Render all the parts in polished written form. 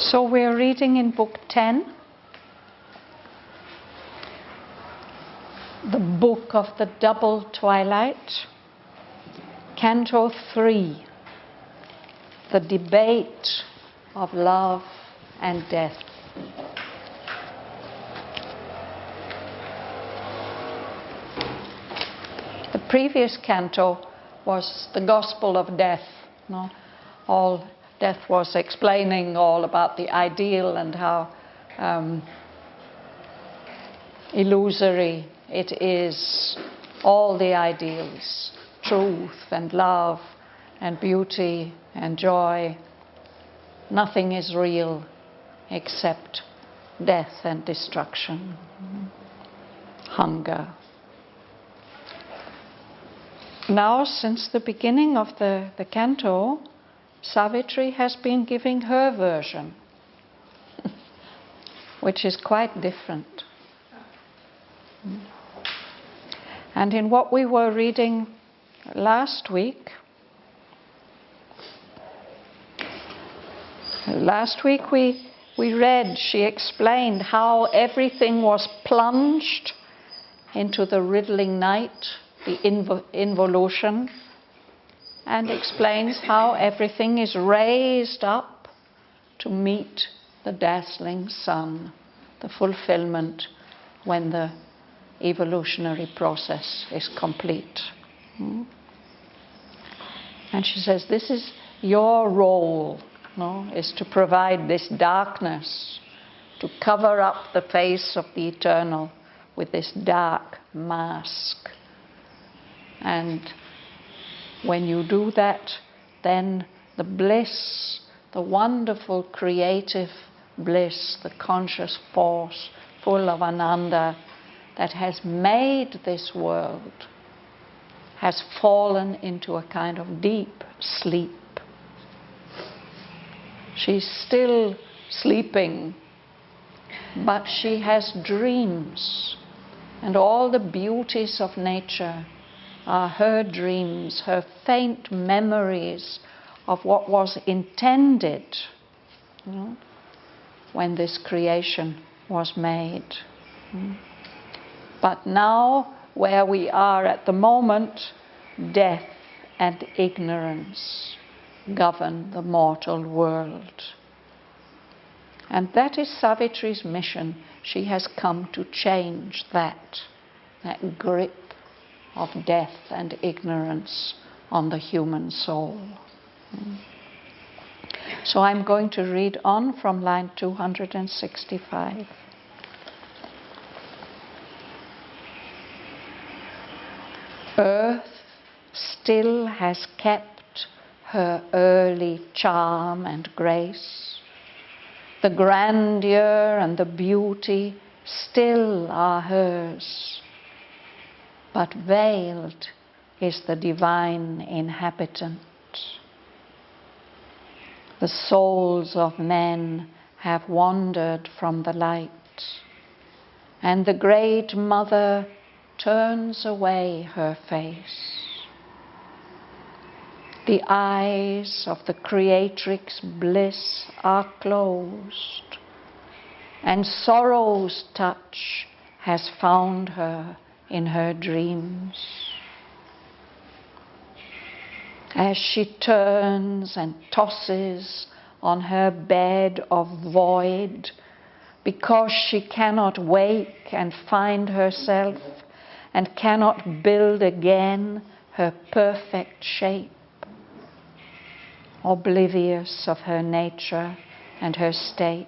So we're reading in Book 10, the Book of the Double Twilight, Canto 3, the Debate of Love and Death. The previous canto was the Gospel of Death. All Death was explaining all about the ideal and how illusory it is, all the ideals, truth and love and beauty and joy. Nothing is real except death and destruction, hunger. Now, since the beginning of the canto, Savitri has been giving her version, which is quite different. And in what we were reading last week we read, she explained how everything was plunged into the riddling night, the involution, and explains how everything is raised up to meet the dazzling sun, the fulfillment when the evolutionary process is complete. And she says, this is your role, is to provide this darkness, to cover up the face of the eternal with this dark mask. And when you do that, then the bliss, the wonderful creative bliss, the conscious force full of Ananda that has made this world has fallen into a kind of deep sleep. She's still sleeping, but she has dreams, and all the beauties of nature are her dreams, her faint memories of what was intended when this creation was made. But now, where we are at the moment, death and ignorance govern the mortal world. And that is Savitri's mission. She has come to change that grip of death and ignorance on the human soul. So I'm going to read on from line 265. Earth still has kept her early charm and grace. The grandeur and the beauty still are hers. But veiled is the divine inhabitant. The souls of men have wandered from the light, and the great mother turns away her face. The eyes of the creatrix bliss are closed, and sorrow's touch has found her in her dreams. As she turns and tosses on her bed of void, because she cannot wake and find herself and cannot build again her perfect shape, oblivious of her nature and her state,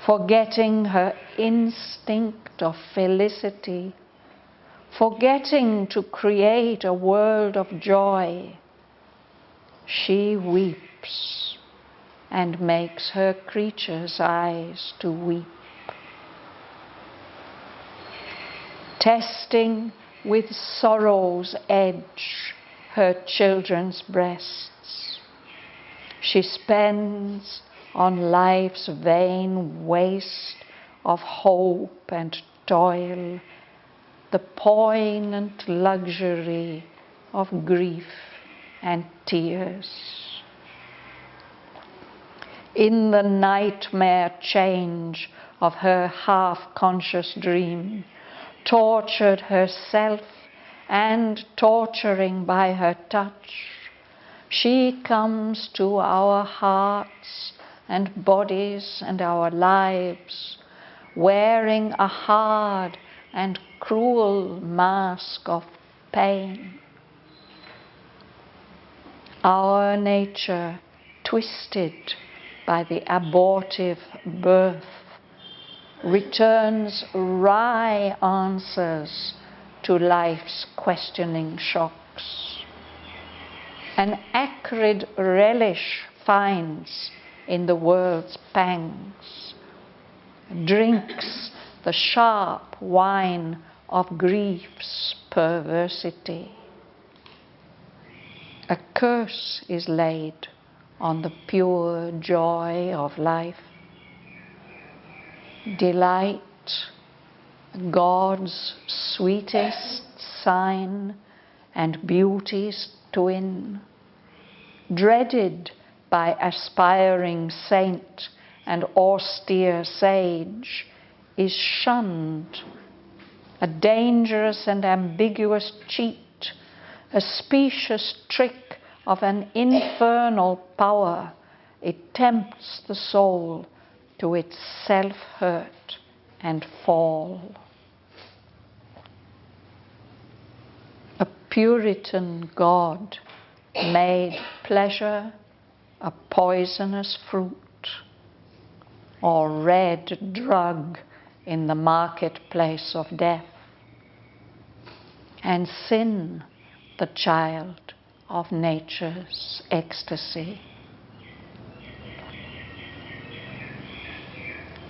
forgetting her instinct of felicity, forgetting to create a world of joy, she weeps and makes her creatures' eyes to weep. Testing with sorrow's edge her children's breasts, she spends on life's vain waste of hope and toil the poignant luxury of grief and tears. in the nightmare change of her half-conscious dream, tortured herself and torturing by her touch, she comes to our hearts and bodies and our lives, wearing a hard and cruel mask of pain. Our nature, twisted by the abortive birth, returns wry answers to life's questioning shocks. An acrid relish finds in the world's pangs, drinks the sharp wine of grief's perversity. A curse is laid on the pure joy of life. Delight, God's sweetest sign and beauty's twin, dreaded by aspiring saint and austere sage, is shunned, a dangerous and ambiguous cheat, a specious trick of an infernal power. It tempts the soul to its self-hurt and fall. A Puritan God made pleasure a poisonous fruit, or red drug in the marketplace of death, and sin the child of nature's ecstasy.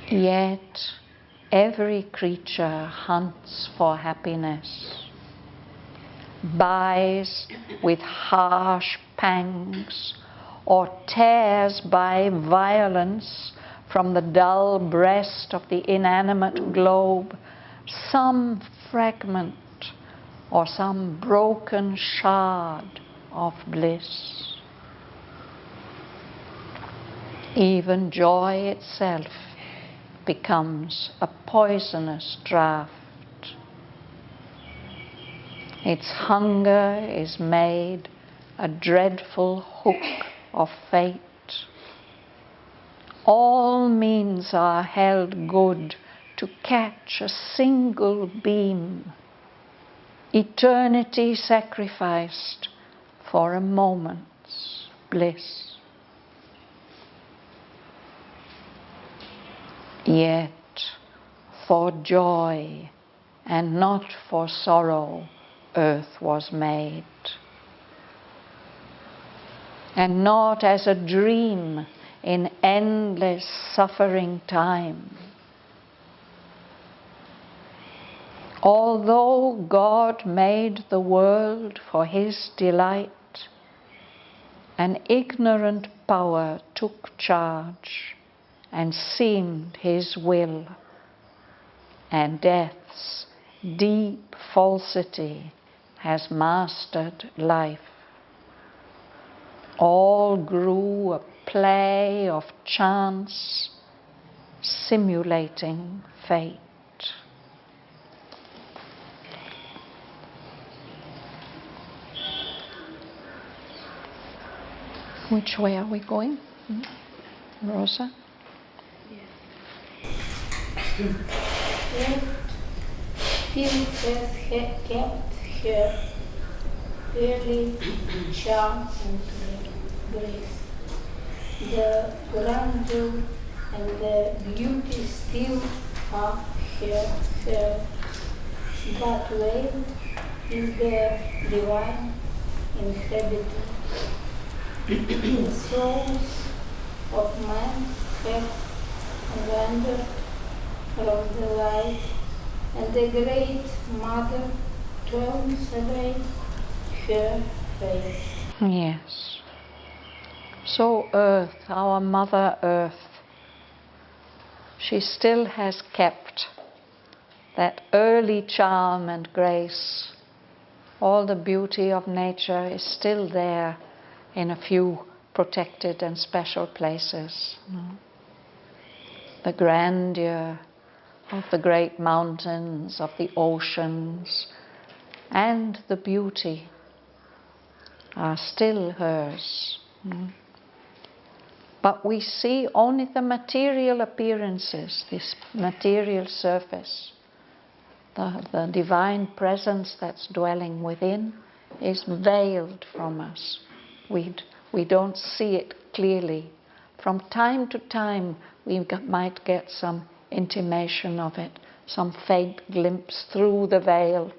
Yet every creature hunts for happiness, buys with harsh pangs, or tears by violence from the dull breast of the inanimate globe some fragment or some broken shard of bliss. Even joy itself becomes a poisonous draught. Its hunger is made a dreadful hook of fate. All means are held good to catch a single beam, eternity sacrificed for a moment's bliss. Yet for joy and not for sorrow earth was made, and not as a dream in endless suffering time. Although God made the world for his delight, an ignorant power took charge and seemed his will, and death's deep falsity has mastered life. All grew a play of chance, simulating fate. Which way are we going? Rosa? Yet still has kept her early charm and grace. The grandeur and the beauty still are her, but veiled is the divine inhabitant. The souls of man have wandered from the light, and the great mother turns away her face. Yes. So Earth, our Mother Earth, she still has kept that early charm and grace. All the beauty of nature is still there in a few protected and special places. The grandeur of the great mountains, of the oceans, and the beauty are still hers. But we see only the material appearances, this material surface. The divine presence that's dwelling within is veiled from us. We don't see it clearly. From time to time we might get some intimation of it, some faint glimpse through the veil.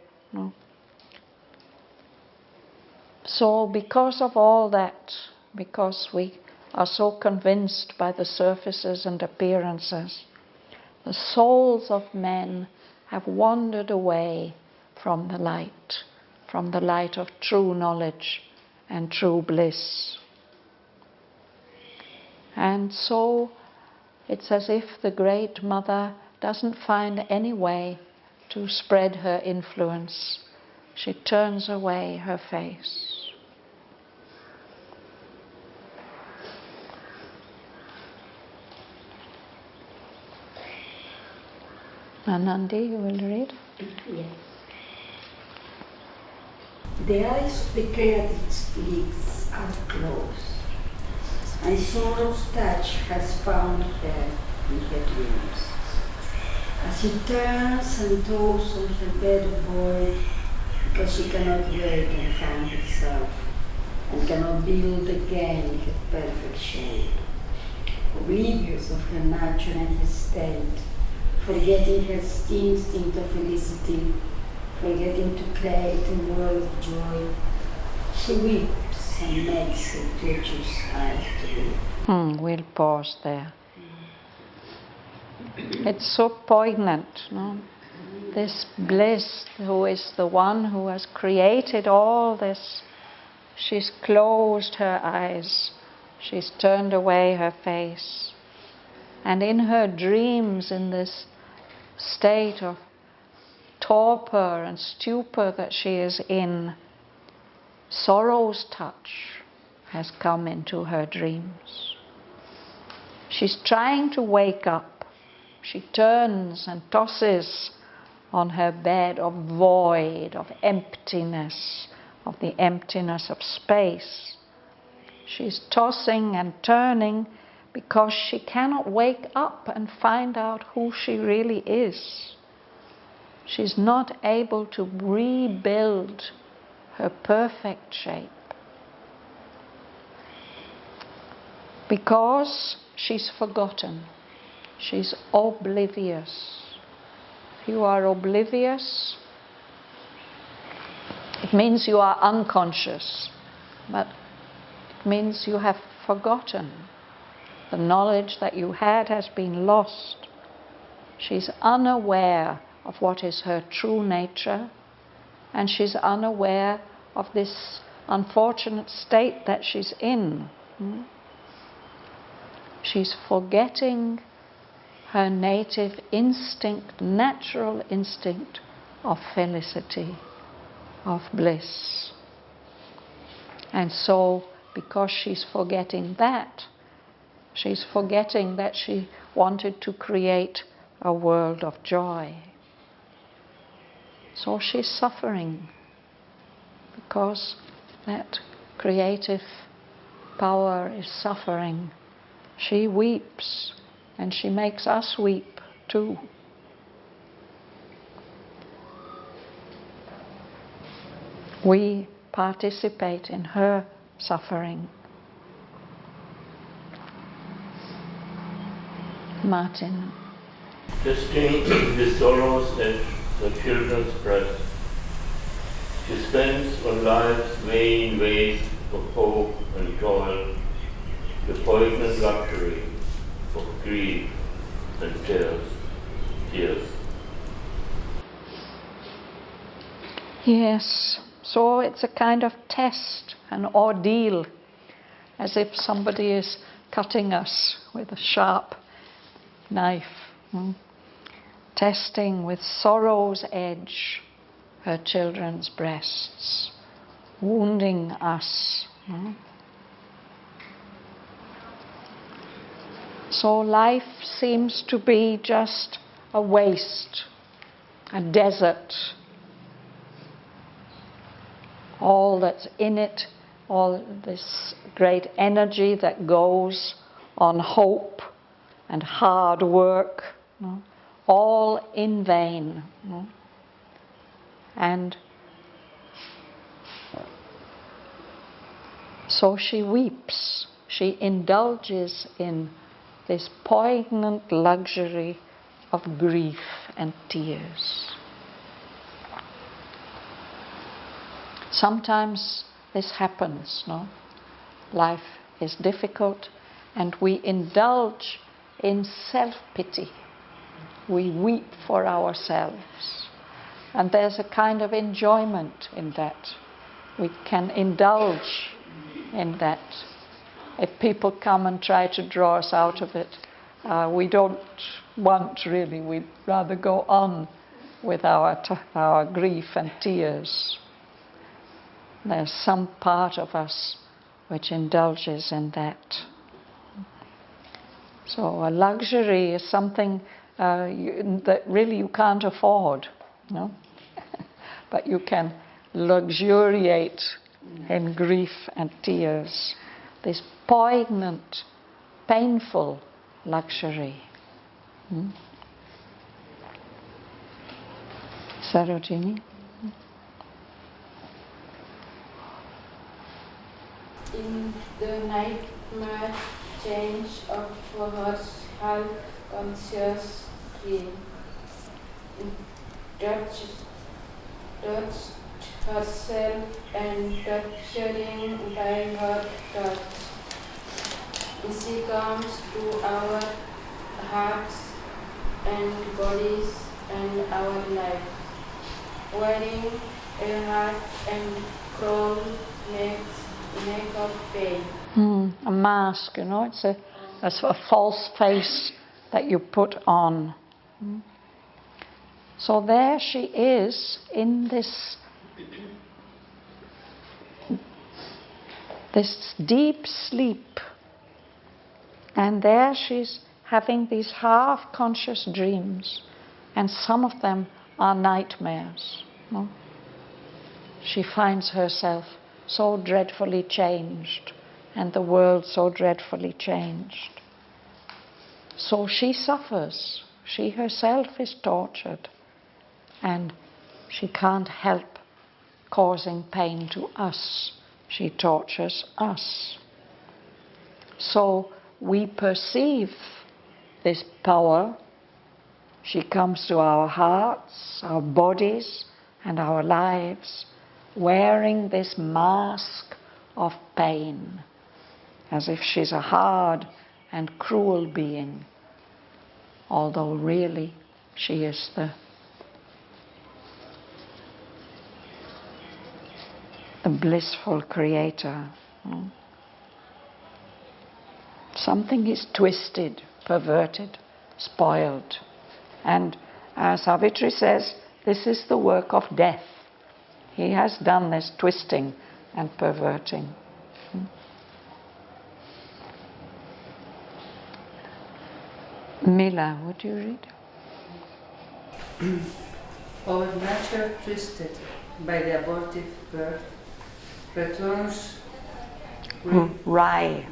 So because of all that, because we are so convinced by the surfaces and appearances, the souls of men have wandered away from the light of true knowledge and true bliss. And so it's as if the Great Mother doesn't find any way to spread her influence. She turns away her face. Anandi, you will read? Yes. The eyes of the creative lips are closed, and sorrow's touch has found her in her dreams. As she turns and toils on her bed of void, because she cannot wake and find herself, and cannot build again her perfect shape, oblivious of her nature and her state, forgetting her instinct of felicity, forgetting to create a world of joy, she weeps and makes her creature's eyes to weep. We'll pause there. It's so poignant, no? This bliss, who is the one who has created all this, she's closed her eyes, she's turned away her face, and in her dreams, in this state of torpor and stupor that she is in, sorrow's touch has come into her dreams. She's trying to wake up. She turns and tosses on her bed of void, of emptiness, of the emptiness of space. She's tossing and turning because she cannot wake up and find out who she really is. She's not able to rebuild her perfect shape because she's forgotten. She's oblivious. If you are oblivious, it means you are unconscious, but it means you have forgotten. The knowledge that you had has been lost. She's unaware of what is her true nature, and she's unaware of this unfortunate state that she's in. She's forgetting her native instinct, natural instinct of felicity, of bliss. And so, because she's forgetting that, she's forgetting that she wanted to create a world of joy. So she's suffering because that creative power is suffering. She weeps, and she makes us weep too. We participate in her suffering. Martin. Testing the sorrows at the children's breast, she spends on life's vain ways of hope and toil the poisonous luxury of grief and tears. Yes, so it's a kind of test, an ordeal, as if somebody is cutting us with a sharp knife, testing with sorrow's edge her children's breasts, wounding us. So life seems to be just a waste, a desert. All that's in it, all this great energy that goes on hope and hard work, all in vain. And so she weeps, she indulges in this poignant luxury of grief and tears. Sometimes this happens, no? Life is difficult and we indulge in self-pity. We weep for ourselves. And there's a kind of enjoyment in that. We can indulge in that. If people come and try to draw us out of it, we don't want really. We'd rather go on with our grief and tears. There's some part of us which indulges in that. So a luxury is something that really you can't afford, no? But you can luxuriate in grief and tears. This poignant, painful luxury. Sarojini? In the nightmare change of her half-conscious dream, touched herself and torturing by her touch. She comes to our hearts and bodies and our lives, wearing a heart and crown neck of pain. A mask, it's a sort of false face that you put on. So there she is in this deep sleep, and there she's having these half-conscious dreams, and some of them are nightmares. She finds herself so dreadfully changed, and the world so dreadfully changed. So she suffers. She herself is tortured, and she can't help causing pain to us. She tortures us. So we perceive this power. She comes to our hearts, our bodies, and our lives, wearing this mask of pain, as if she's a hard and cruel being, although really she is the blissful creator. Something is twisted, perverted, spoiled. And as Savitri says, this is the work of death. He has done this twisting and perverting. Mila, would you read? Our nature twisted by the abortive birth returns right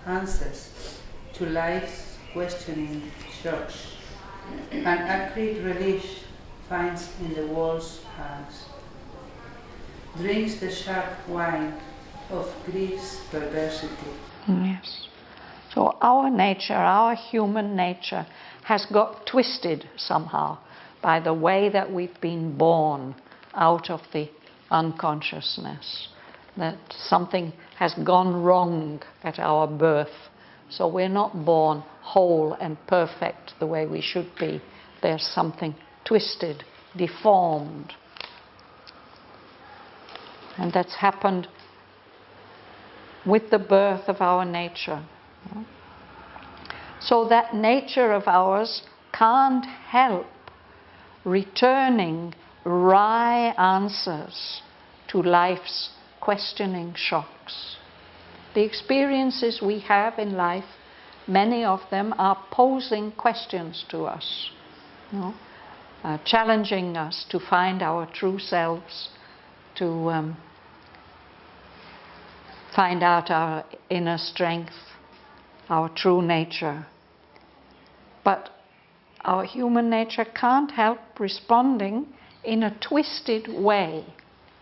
answers to life's questioning shocks. An acrid relish finds in the world's hands, drinks the sharp wine of grief's perversity. Yes. So our nature, our human nature, has got twisted somehow by the way that we've been born out of the unconsciousness. That something has gone wrong at our birth. So we're not born whole and perfect the way we should be. There's something twisted, deformed. And that's happened with the birth of our nature. So that nature of ours can't help returning wry answers to life's questioning shocks. The experiences we have in life many of them are posing questions to us, you know, challenging us to find our true selves, to find out our inner strength, our true nature. But our human nature can't help responding in a twisted way.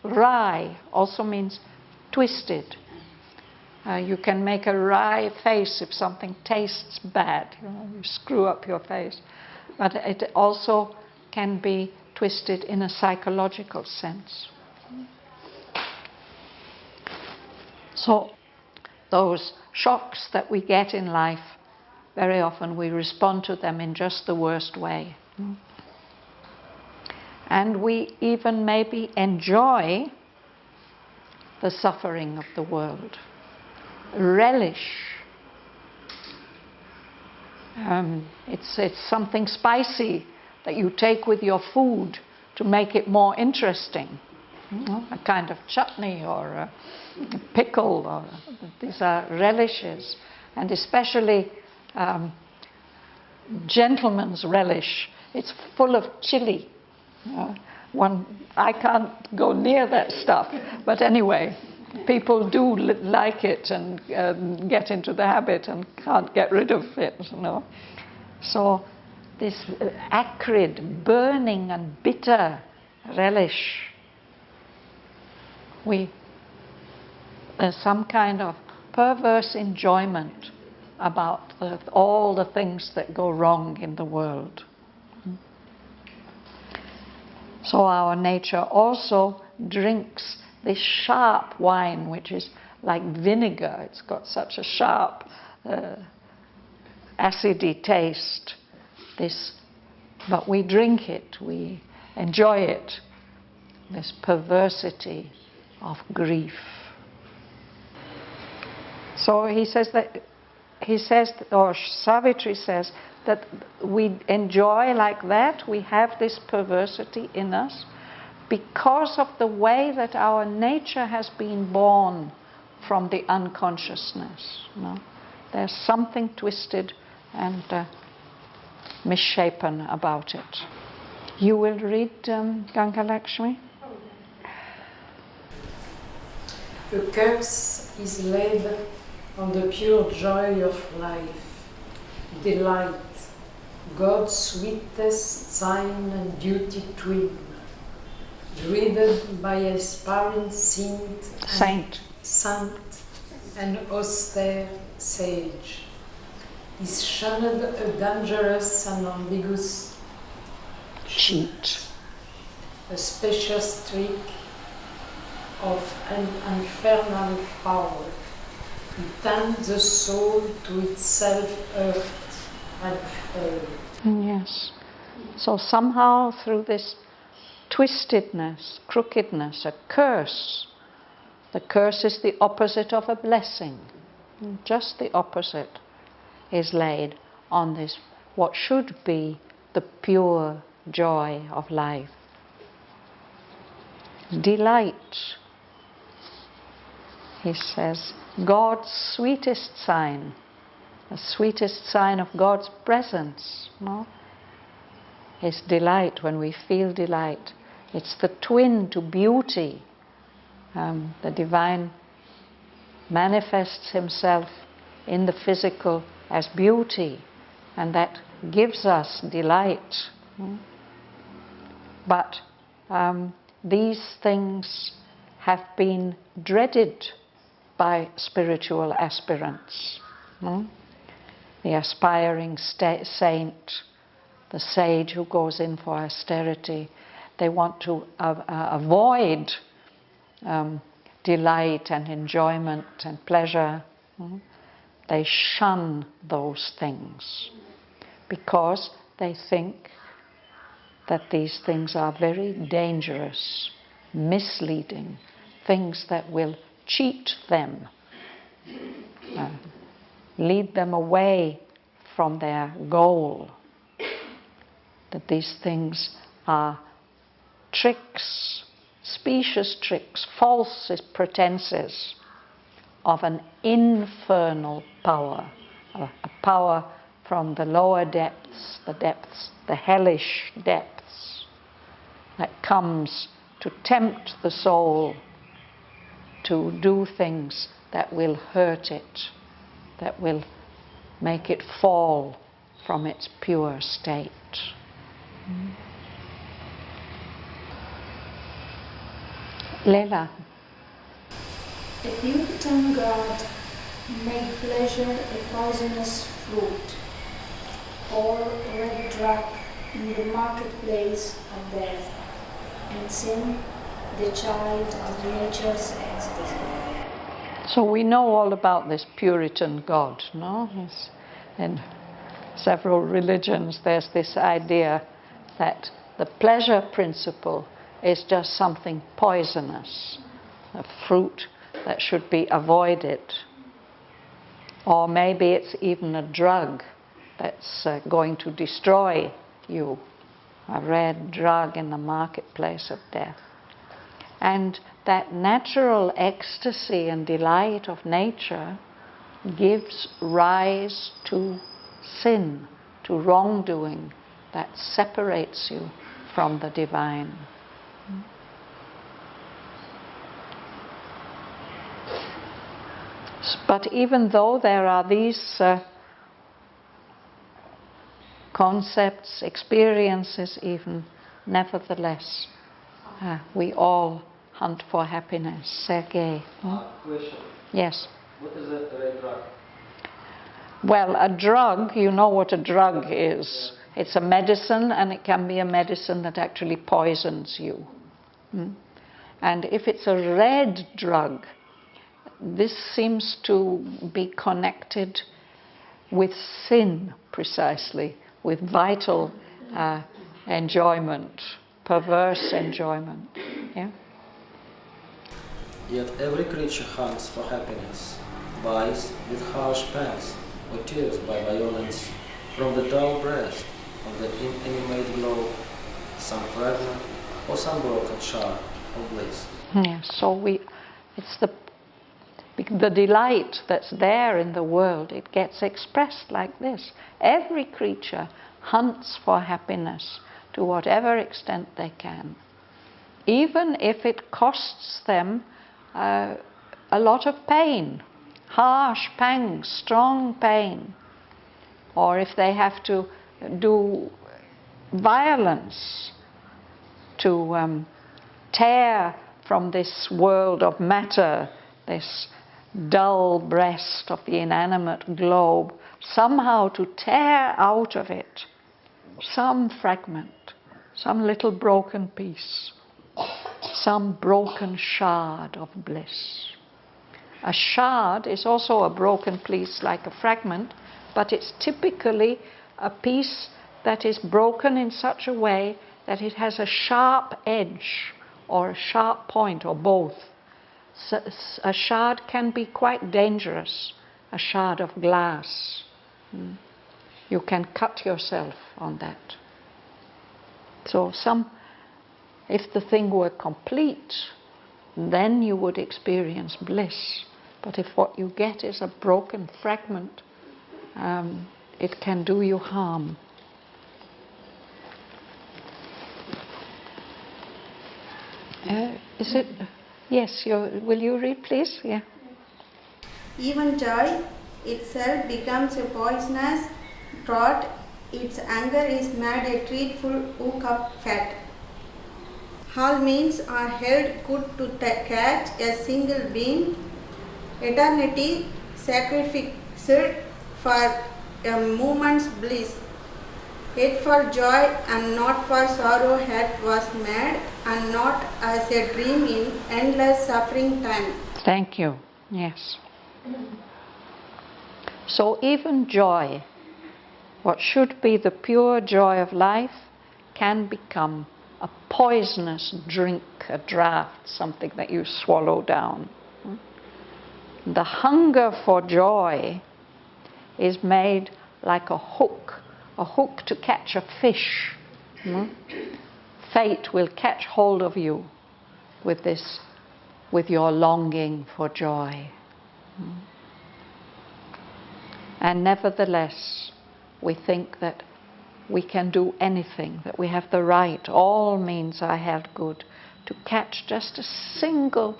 Wry also means twisted. You can make a wry face if something tastes bad. You screw up your face. But it also can be twisted in a psychological sense. So those shocks that we get in life, very often we respond to them in just the worst way. And we even maybe enjoy the suffering of the world, relish. It's something spicy that you take with your food to make it more interesting. A kind of chutney or a pickle. These are relishes. And especially gentleman's relish. It's full of chili. I can't go near that stuff. But anyway, people do like it and get into the habit and can't get rid of it. You know. So this acrid, burning and bitter relish, there's some kind of perverse enjoyment about all the things that go wrong in the world. So our nature also drinks this sharp wine, which is like vinegar. It's got such a sharp, acidy taste. But we drink it, we enjoy it, this perversity of grief. So or Savitri says that we enjoy like that, we have this perversity in us because of the way that our nature has been born from the unconsciousness. You know? There's something twisted and misshapen about it. You will read Ganga Lakshmi? The curse is laid on the pure joy of life, delight, God's sweetest sign and duty twin, dreaded by aspiring saint and austere sage, is shunned a dangerous and ambiguous cheat, a specious trick of an infernal power. It tends the soul to itself earth and fall. Yes. So somehow through this twistedness, crookedness, a curse. The curse is the opposite of a blessing. Just the opposite is laid on this, what should be the pure joy of life. Delight, he says, God's sweetest sign, the sweetest sign of God's presence, no? Is delight. When we feel delight, it's the twin to beauty. The divine manifests himself in the physical as beauty, and that gives us delight. But these things have been dreaded by spiritual aspirants. The aspiring saint, the sage who goes in for austerity, they want to avoid delight and enjoyment and pleasure. They shun those things because they think that these things are very dangerous, misleading, things that will cheat them, lead them away from their goal. That these things are tricks, specious tricks, false pretenses of an infernal power, a power from the lower depths, the hellish depths, that comes to tempt the soul to do things that will hurt it, that will make it fall from its pure state. Leila. A Puritan god made pleasure a poisonous fruit, or red drug in the marketplace of death, and sin, the child of nature's ecstasy. So we know all about this Puritan god, no? In several religions there's this idea that the pleasure principle is just something poisonous, a fruit that should be avoided. Or maybe it's even a drug that's going to destroy you, a red drug in the marketplace of death. And that natural ecstasy and delight of nature gives rise to sin, to wrongdoing that separates you from the divine. But even though there are these concepts, experiences even, nevertheless, we all hunt for happiness. Sergei. Question. Yes. What is a red drug? Well, a drug, you know what a drug is. It's a medicine, and it can be a medicine that actually poisons you. And if it's a red drug, this seems to be connected with sin, precisely, with vital enjoyment, perverse enjoyment. Yeah? Yet every creature hunts for happiness, buys with harsh pangs or tears by violence from the dull breast of the inanimate globe, some fragment or some broken shard of bliss. Yeah, so it's the delight that's there in the world, it gets expressed like this. Every creature hunts for happiness to whatever extent they can, even if it costs them a lot of pain, harsh pangs, strong pain, or if they have to do violence to tear from this world of matter, this dull breast of the inanimate globe, somehow to tear out of it some fragment, some little broken piece, some broken shard of bliss. A shard is also a broken piece like a fragment, but it's typically a piece that is broken in such a way that it has a sharp edge or a sharp point or both. So a shard can be quite dangerous, a shard of glass. You can cut yourself on that. So if the thing were complete, then you would experience bliss. But if what you get is a broken fragment, it can do you harm. Is it? Yes, will you read, please? Yeah. Even joy itself becomes a poisonous draught. Its anger is made a treatful hook of fat. All means are held good to catch a single being. Eternity sacrificed for a moment's bliss. Yet for joy and not for sorrow heart was made, and not as a dream in endless suffering time. Thank you. Yes. So even joy, what should be the pure joy of life, can become a poisonous drink, a draught, something that you swallow down. The hunger for joy is made like a hook to catch a fish. Fate will catch hold of you with your longing for joy. And nevertheless, we think that we can do anything, that we have the right, all means are held good, to catch just a single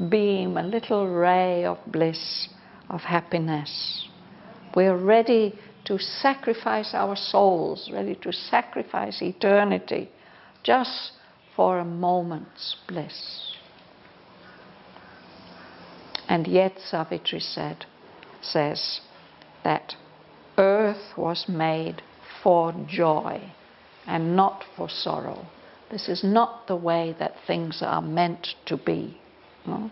beam, a little ray of bliss, of happiness. We're ready to sacrifice our souls, ready to sacrifice eternity, just for a moment's bliss. And yet, Savitri says that earth was made for joy and not for sorrow. This is not the way that things are meant to be. No?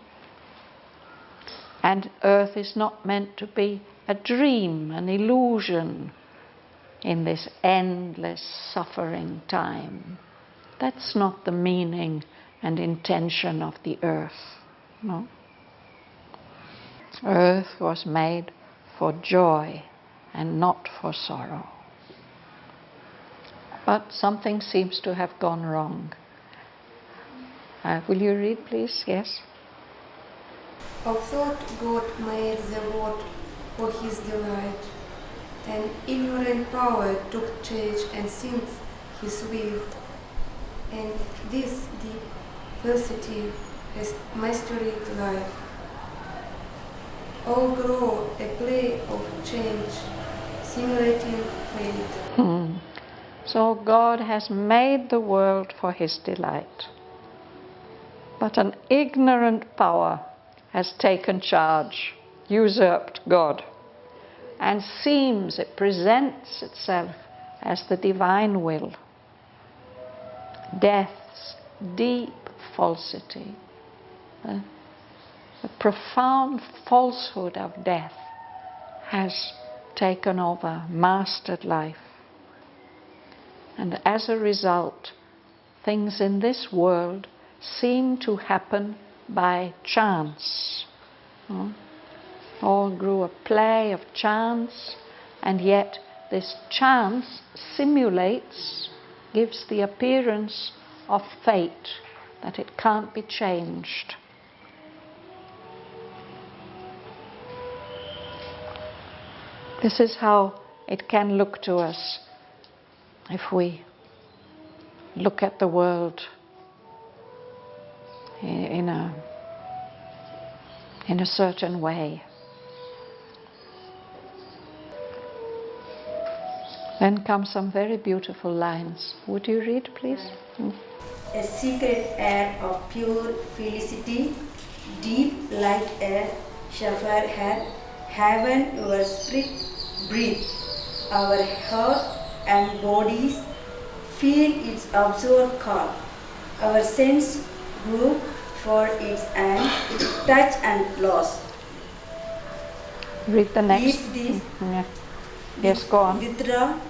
And earth is not meant to be a dream, an illusion in this endless suffering time. That's not the meaning and intention of the earth. No? Earth was made for joy and not for sorrow. But something seems to have gone wrong. Will you read, please? Yes. Of thought God made the world for his delight, and ignorant power took charge and sings his will, and this deep falsity has mastered life. All grow a play of change, simulating fate. So God has made the world for his delight. But an ignorant power has taken charge, usurped God, and it presents itself as the divine will. Death's deep falsity, the profound falsehood of death has taken over, mastered life. And as a result, things in this world seem to happen by chance. All grew a play of chance, and yet this chance simulates, gives the appearance of fate, that it can't be changed. This is how it can look to us if we look at the world in a certain way. Then come some very beautiful lines. Would you read, please? A secret air of pure felicity, deep like a sapphire hair, heaven your spirit breathe, our heart and bodies feel its absorbed call, our sense group for its and touch and loss. Read the next. If this Yes, go on. withdraw,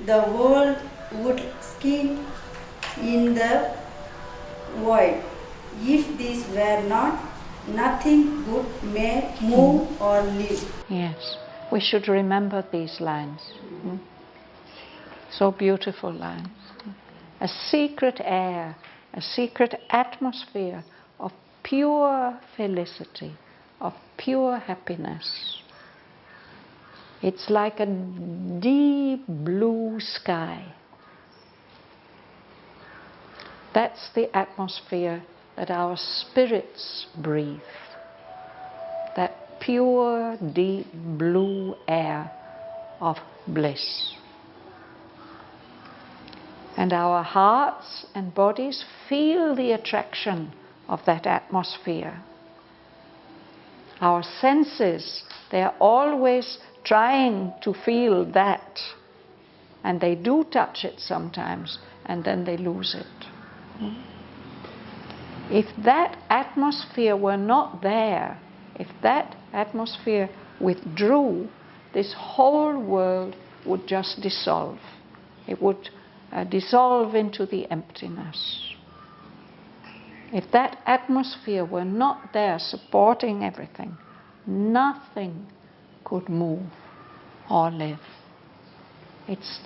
the world would skim in the void. If this were not, nothing would move or live. Yes, we should remember these lines. So beautiful lines. A secret air, a secret atmosphere of pure felicity, of pure happiness. It's like a deep blue sky. That's the atmosphere that our spirits breathe. That pure, deep blue air of bliss. And our hearts and bodies feel the attraction of that atmosphere. Our senses, they are always trying to feel that. And they do touch it sometimes, and then they lose it. If that atmosphere were not there, if that atmosphere withdrew, this whole world would just dissolve. It would dissolve into the emptiness. If that atmosphere were not there supporting everything, nothing could move or live. It's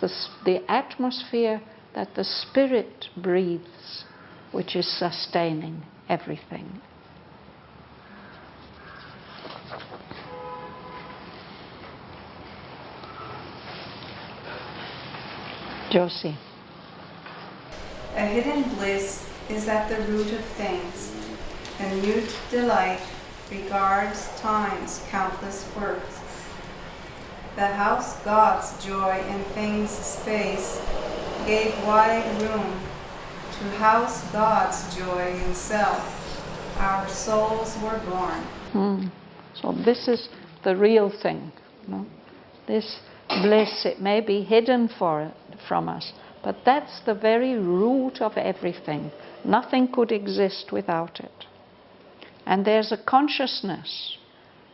the atmosphere that the Spirit breathes which is sustaining everything. Josie. A hidden bliss is at the root of things, and mute delight regards time's countless works. The house God's joy in things' space gave wide room to house God's joy in self. Our souls were born. So this is the real thing. No? This bliss, it may be hidden from us, but that's the very root of everything. Nothing could exist without it. And there's a consciousness,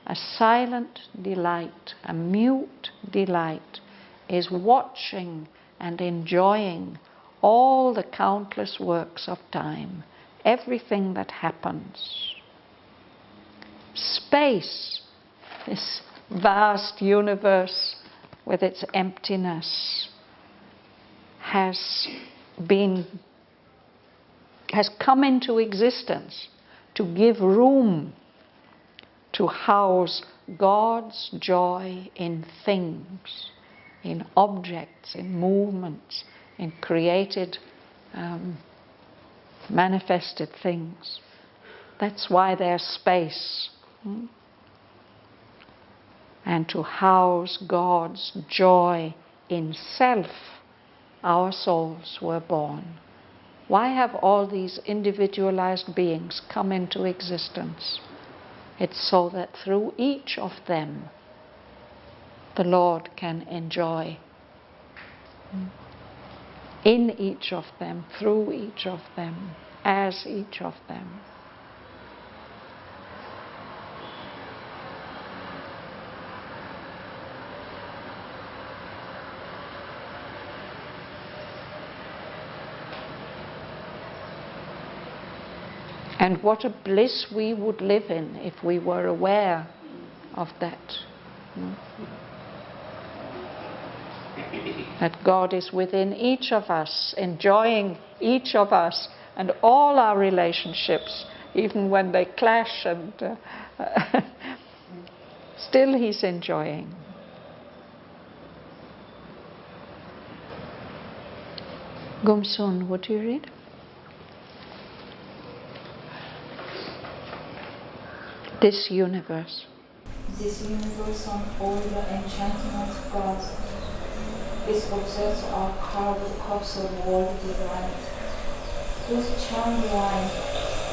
a silent delight, a mute delight, is watching and enjoying all the countless works of time, everything that happens. Space, this vast universe with its emptiness, has come into existence to give room to house God's joy in things, in objects, in movements, in created, manifested things. That's why there's space. And to house God's joy in self, our souls were born. Why have all these individualized beings come into existence? It's so that through each of them, the Lord can enjoy. In each of them, through each of them, as each of them. And what a bliss we would live in if we were aware of that. That God is within each of us, enjoying each of us and all our relationships, even when they clash, and still He's enjoying. Gumsun, would you read? This universe on all the enchantment gods, its objects are carved cups of world delight, whose charmed wine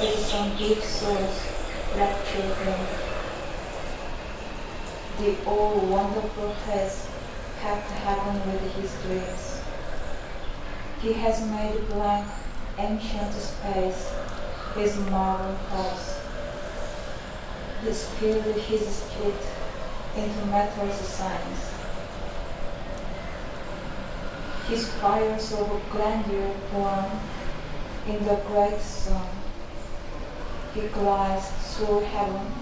is some deep source lecture drink. The all-wonderful has packed heaven with his dreams. He has made blank ancient space his marble house. He's filled his spirit into matter's signs. His fires of grandeur burn in the great sun. He glides through heaven,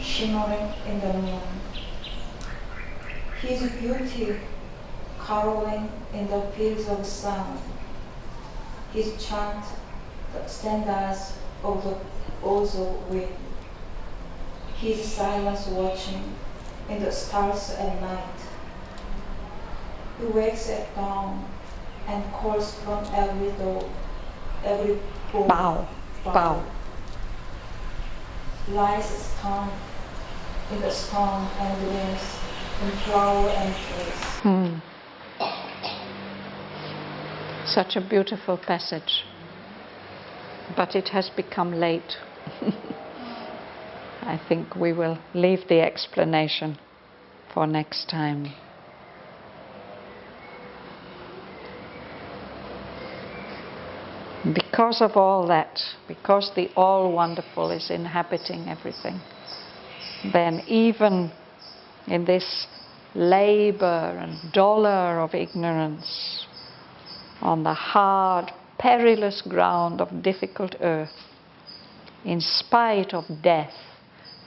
shimmering in the moon. His beauty caroling in the fields of sound. His chant the standards of the ozone wind. His silence watching in the stars at night. He wakes at dawn and calls from every door, every bow. Lies stunned in the storm and winds, in flower and trees. Such a beautiful passage. But it has become late. I think we will leave the explanation for next time. Because of all that, because the all-wonderful is inhabiting everything, then even in this labor and dolor of ignorance, on the hard, perilous ground of difficult earth, in spite of death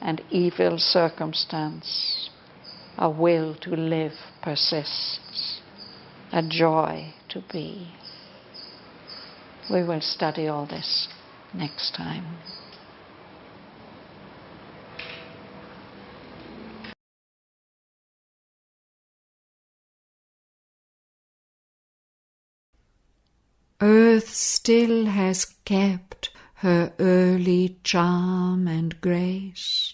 and evil circumstance, a will to live persists, a joy to be. We will study all this next time. Earth still has kept her early charm and grace.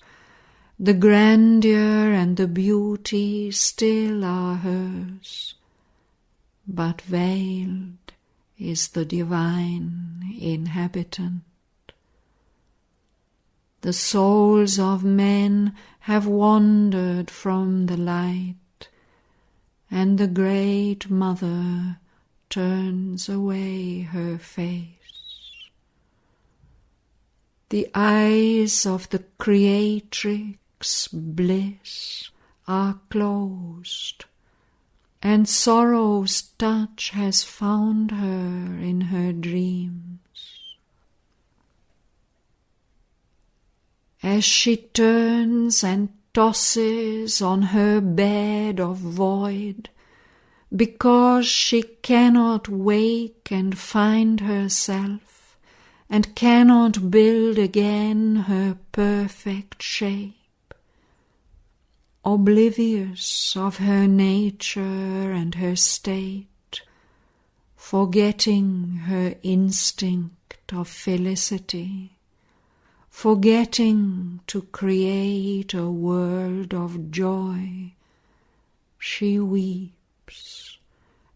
The grandeur and the beauty still are hers, but veiled is the divine inhabitant. The souls of men have wandered from the light, and the great Mother turns away her face. The eyes of the Creatrix bliss are closed, and sorrow's touch has found her in her dreams. As she turns and tosses on her bed of void, because she cannot wake and find herself, and cannot build again her perfect shape, oblivious of her nature and her state, forgetting her instinct of felicity, forgetting to create a world of joy, she weeps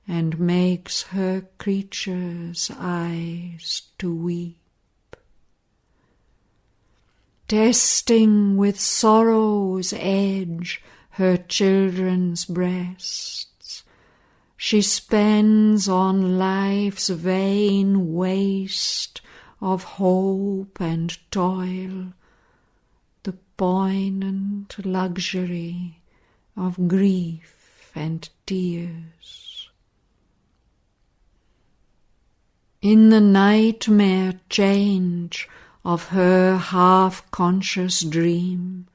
and makes her creatures' eyes to weep. Testing with sorrow's edge her children's breasts, she spends on life's vain waste of hope and toil the poignant luxury of grief and tears. In the nightmare change of her half-conscious dream,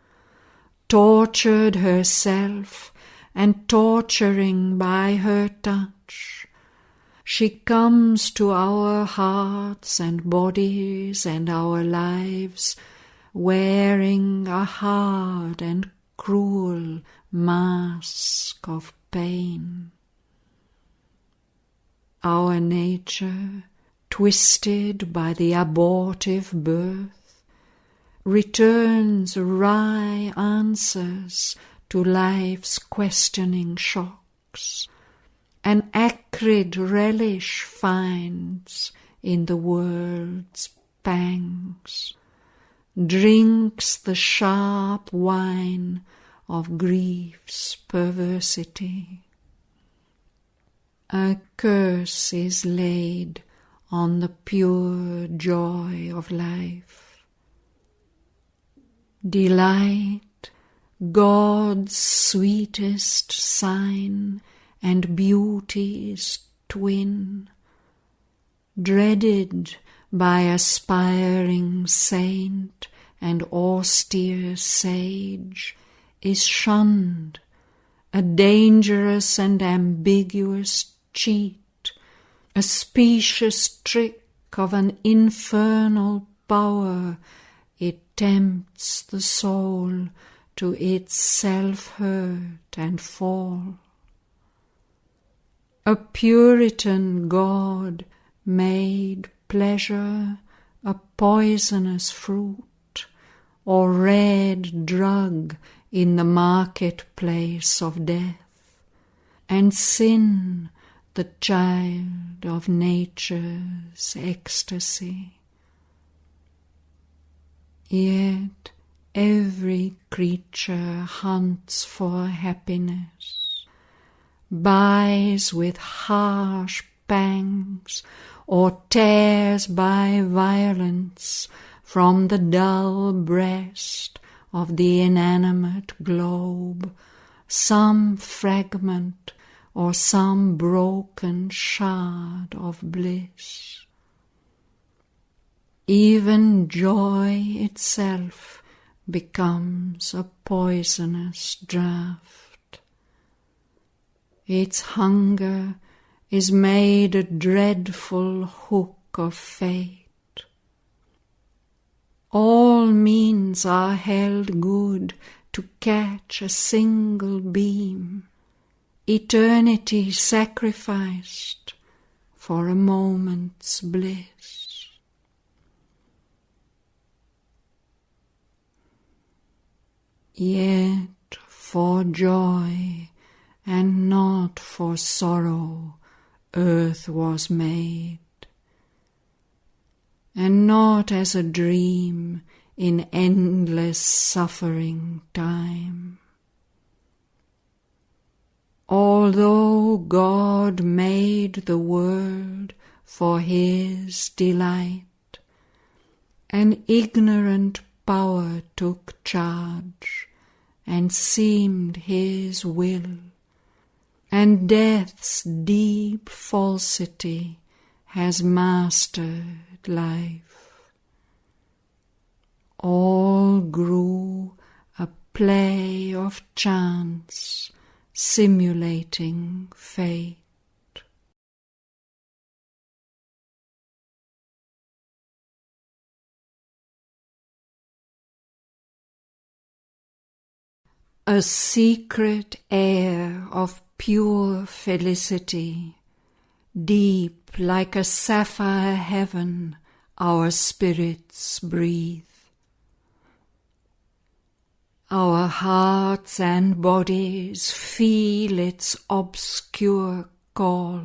tortured herself and torturing by her touch, she comes to our hearts and bodies and our lives wearing a hard and cruel mask of pain. Our nature, twisted by the abortive birth, returns wry answers to life's questioning shocks, an acrid relish finds in the world's pangs, drinks the sharp wine of grief's perversity. A curse is laid on the pure joy of life. Delight, God's sweetest sign and beauty's twin, dreaded by aspiring saint and austere sage, is shunned, a dangerous and ambiguous cheat, a specious trick of an infernal power. It tempts the soul to its self-hurt and fall. A Puritan God made pleasure a poisonous fruit, or red drug in the marketplace of death, and sin the child of nature's ecstasy. Yet every creature hunts for happiness, buys with harsh pangs, or tears by violence from the dull breast of the inanimate globe some fragment or some broken shard of bliss. Even joy itself becomes a poisonous draught. Its hunger is made a dreadful hook of fate. All means are held good to catch a single beam, eternity sacrificed for a moment's bliss. Yet for joy and not for sorrow earth was made, and not as a dream in endless suffering time. Although God made the world for His delight, an ignorant power took charge and seemed His will, and death's deep falsity has mastered life. All grew a play of chance, simulating fate. A secret air of pure felicity, deep like a sapphire heaven, our spirits breathe. Our hearts and bodies feel its obscure call.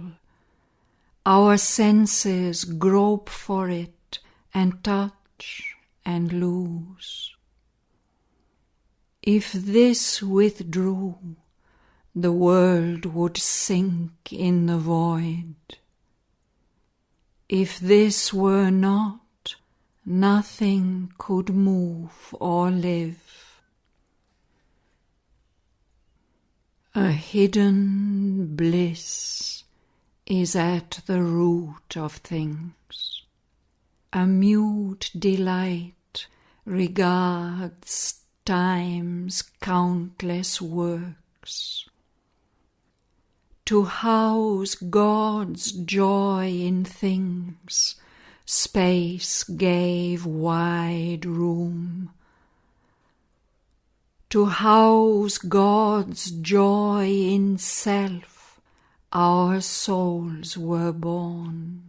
Our senses grope for it and touch and lose. If this withdrew, the world would sink in the void. If this were not, nothing could move or live. A hidden bliss is at the root of things. A mute delight regards time's countless works. To house God's joy in things, space gave wide room. To house God's joy in self, our souls were born.